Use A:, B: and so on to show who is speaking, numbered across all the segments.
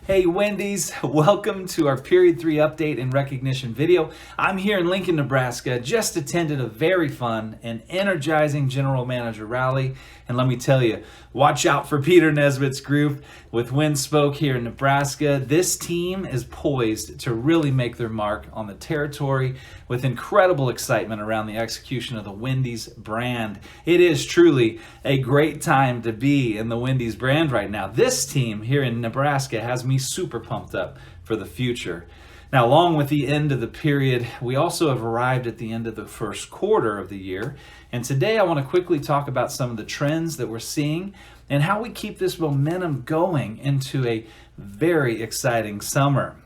A: Hey Wendy's, welcome to our Period 3 update and recognition video. I'm here in Lincoln, Nebraska, just attended a very fun and energizing general manager rally. And let me tell you, watch out for Peter Nesbitt's group with Windspoke here in Nebraska. This team is poised to really make their mark on the territory with incredible excitement around the execution of the Wendy's brand. It is truly a great time to be in the Wendy's brand right now. This team here in Nebraska has me super pumped up for the future. Now, along with the end of the period, we also have arrived at the end of the first quarter of the year. And today I want to quickly talk about some of the trends that we're seeing and how we keep this momentum going into a very exciting summer.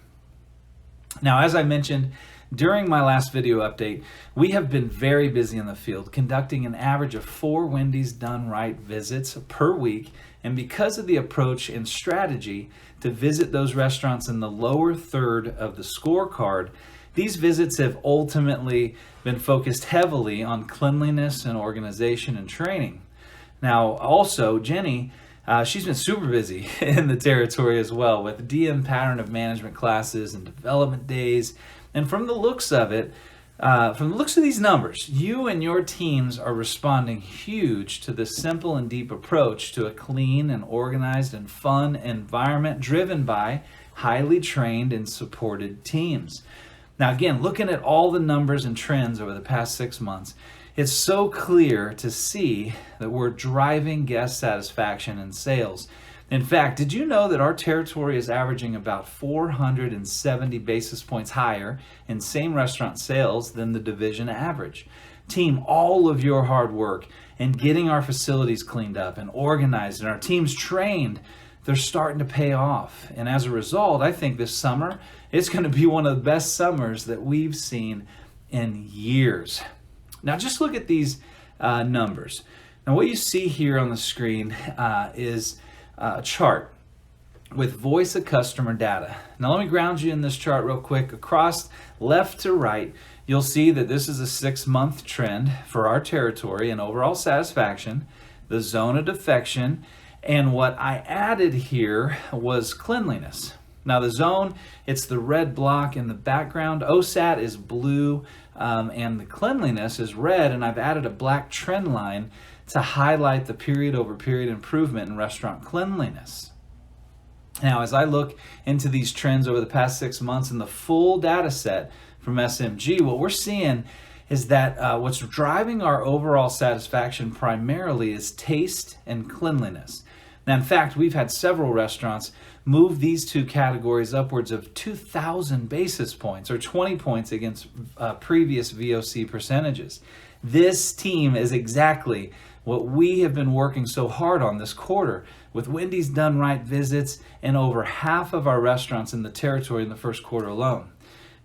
A: Now, as I mentioned during my last video update, we have been very busy in the field, conducting an average of 4 Wendy's Done Right visits per week. And because of the approach and strategy to visit those restaurants in the lower third of the scorecard, these visits have ultimately been focused heavily on cleanliness and organization and training. Now, also, Jenny, she's been super busy in the territory as well with DM pattern of management classes and development days. And from the looks of it, from the looks of these numbers, you and your teams are responding huge to this simple and deep approach to a clean and organized and fun environment driven by highly trained and supported teams. Now, again, looking at all the numbers and trends over the past 6 months, it's so clear to see that we're driving guest satisfaction and sales. In fact, did you know that our territory is averaging about 470 basis points higher in same restaurant sales than the division average? Team, all of your hard work in getting our facilities cleaned up and organized and our teams trained, they're starting to pay off. And as a result, I think this summer, it's going to be one of the best summers that we've seen in years. Now, just look at these numbers. Now, what you see here on the screen is a chart with voice of customer data. Now, let me ground you in this chart real quick. Across left to right, you'll see that this is a 6-month trend for our territory and overall satisfaction, the zone of defection, and what I added here was cleanliness. Now, the zone, it's the red block in the background. OSAT is blue, and the cleanliness is red, and I've added a black trend line to highlight the period over period improvement in restaurant cleanliness. Now, as I look into these trends over the past 6 months in the full data set from SMG, what we're seeing is that what's driving our overall satisfaction primarily is taste and cleanliness. Now, in fact, we've had several restaurants move these two categories upwards of 2,000 basis points or 20 points against previous VOC percentages. This team is exactly what we have been working so hard on this quarter with Wendy's Done Right visits and over half of our restaurants in the territory in the first quarter alone.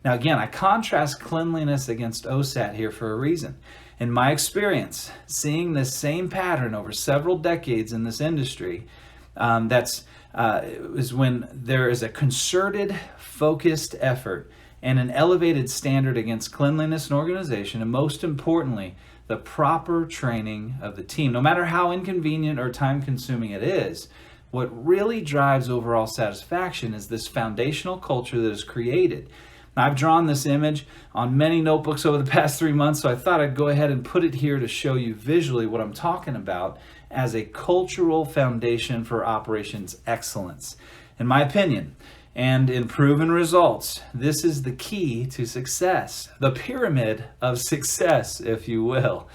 A: Now, again, I contrast cleanliness against OSAT here for a reason. In my experience, seeing this same pattern over several decades in this industry, is when there is a concerted, focused effort and an elevated standard against cleanliness and organization, and most importantly, the proper training of the team. No matter how inconvenient or time-consuming it is, what really drives overall satisfaction is this foundational culture that is created. I've drawn this image on many notebooks over the past 3 months, so I thought I'd go ahead and put it here to show you visually what I'm talking about as a cultural foundation for operations excellence. In my opinion, and in proven results, this is the key to success, the pyramid of success, if you will.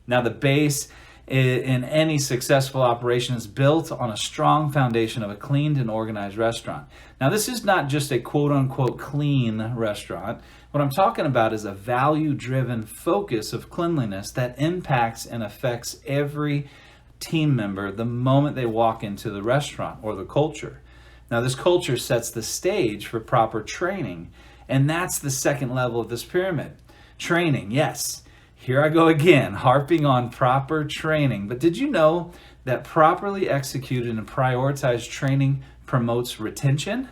A: Now, the base in any successful operation is built on a strong foundation of a cleaned and organized restaurant. Now, this is not just a quote-unquote clean restaurant. What I'm talking about is a value-driven focus of cleanliness that impacts and affects every team member the moment they walk into the restaurant or the culture. Now, this culture sets the stage for proper training, and that's the second level of this pyramid. Training, yes. Here I go again, harping on proper training. But did you know that properly executed and prioritized training promotes retention?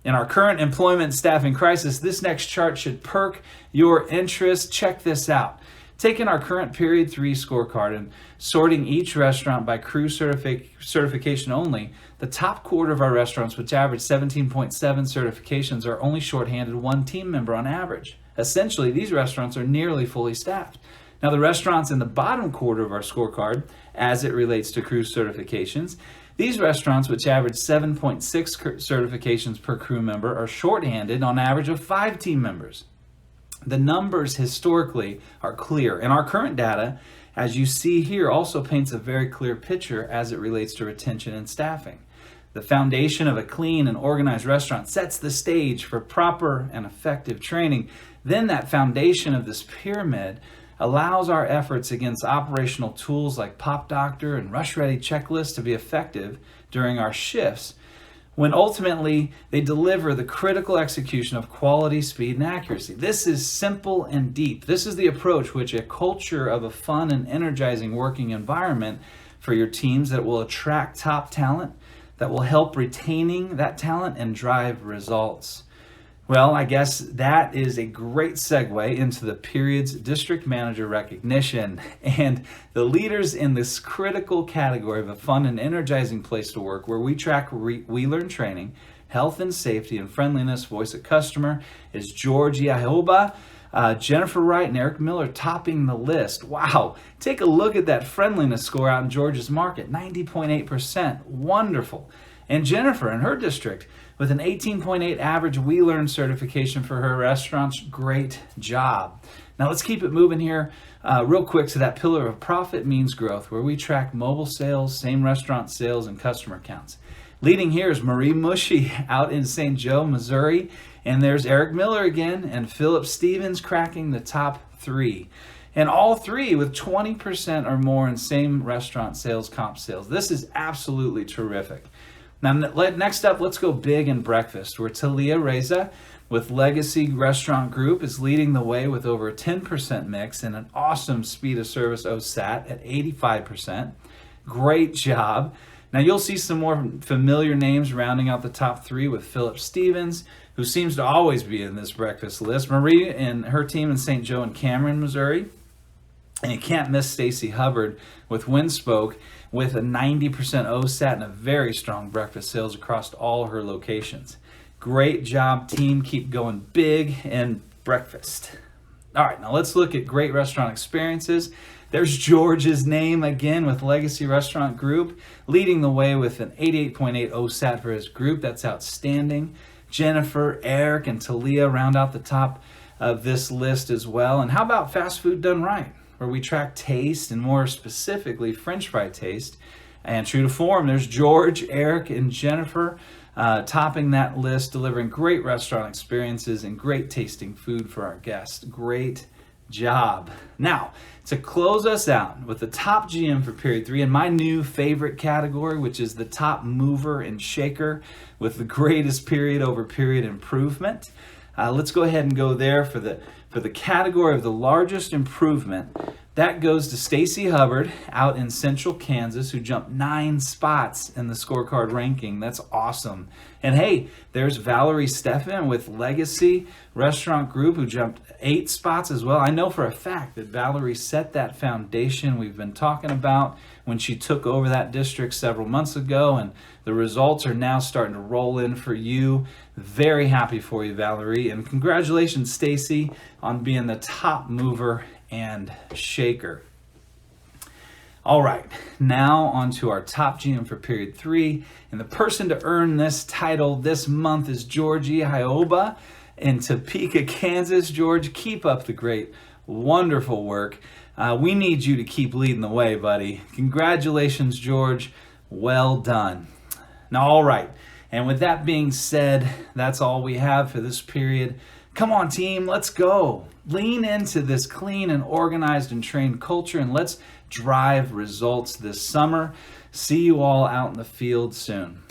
A: In our current employment staffing crisis, this next chart should perk your interest. Check this out. Taking our current Period 3 scorecard and sorting each restaurant by crew certification only, the top quarter of our restaurants, which average 17.7 certifications, are only shorthanded one team member on average. Essentially, these restaurants are nearly fully staffed. Now, the restaurants in the bottom quarter of our scorecard, as it relates to crew certifications, these restaurants, which average 7.6 certifications per crew member, are shorthanded on average of 5 team members. The numbers historically are clear, and our current data, as you see here, also paints a very clear picture as it relates to retention and staffing. The foundation of a clean and organized restaurant sets the stage for proper and effective training. Then that foundation of this pyramid allows our efforts against operational tools like Pop Doctor and Rush Ready checklists to be effective during our shifts, when ultimately they deliver the critical execution of quality, speed, and accuracy. This is simple and deep. This is the approach which a culture of a fun and energizing working environment for your teams that will attract top talent, that will help retaining that talent and drive results. Well, I guess that is a great segue into the Period's district manager recognition. And the leaders in this critical category of a fun and energizing place to work, where we track We Learn training, health and safety, and friendliness, voice of customer, is George Yahoba, Jennifer Wright, and Eric Miller topping the list. Wow, take a look at that friendliness score out in George's market, 90.8%, wonderful. And Jennifer in her district with an 18.8 average We Learn certification for her restaurants. Great job. Now let's keep it moving here real quick to that pillar of profit means growth, where we track mobile sales, same restaurant sales, and customer counts. Leading here is Marie Mushy out in St. Joe, Missouri. And there's Eric Miller again and Philip Stevens cracking the top 3. And all 3 with 20% or more in same restaurant sales, comp sales. This is absolutely terrific. Now, next up, let's go big in breakfast, where Talia Reza with Legacy Restaurant Group is leading the way with over a 10% mix and an awesome speed of service OSAT at 85%. Great job. Now, you'll see some more familiar names rounding out the top 3 with Philip Stevens, who seems to always be in this breakfast list, Marie and her team in St. Joe and Cameron, Missouri. And you can't miss Stacy Hubbard with Windspoke with a 90% OSAT and a very strong breakfast sales across all her locations. Great job, team. Keep going big in breakfast. All right, now let's look at great restaurant experiences. There's George's name again with Legacy Restaurant Group, leading the way with an 88.8 OSAT for his group. That's outstanding. Jennifer, Eric, and Talia round out the top of this list as well. And how about Fast Food Done Right, where we track taste, and more specifically French fry taste. And true to form, there's George, Eric, and Jennifer topping that list, delivering great restaurant experiences and great tasting food for our guests. Great job. Now, to close us out with the top GM for Period 3 and my new favorite category, which is the top mover and shaker with the greatest period over period improvement. Let's go ahead and go there for the category of the largest improvement. That goes to Stacy Hubbard out in Central Kansas, who jumped 9 spots in the scorecard ranking. That's awesome. And hey, there's Valerie Steffen with Legacy Restaurant Group, who jumped 8 spots as well. I know for a fact that Valerie set that foundation we've been talking about when she took over that district several months ago, and the results are now starting to roll in for you. Very happy for you, Valerie, and congratulations, Stacy, on being the top mover and shaker. All right, now on to our top GM for Period 3, and the person to earn this title this month is Georgie Hioba in Topeka, Kansas. George, keep up the great, wonderful work. We need you to keep leading the way, buddy. Congratulations, George. Well done. Now, all right, and with that being said, that's all we have for this period. Come on, team, let's go. Lean into this clean and organized and trained culture, and let's drive results this summer. See you all out in the field soon.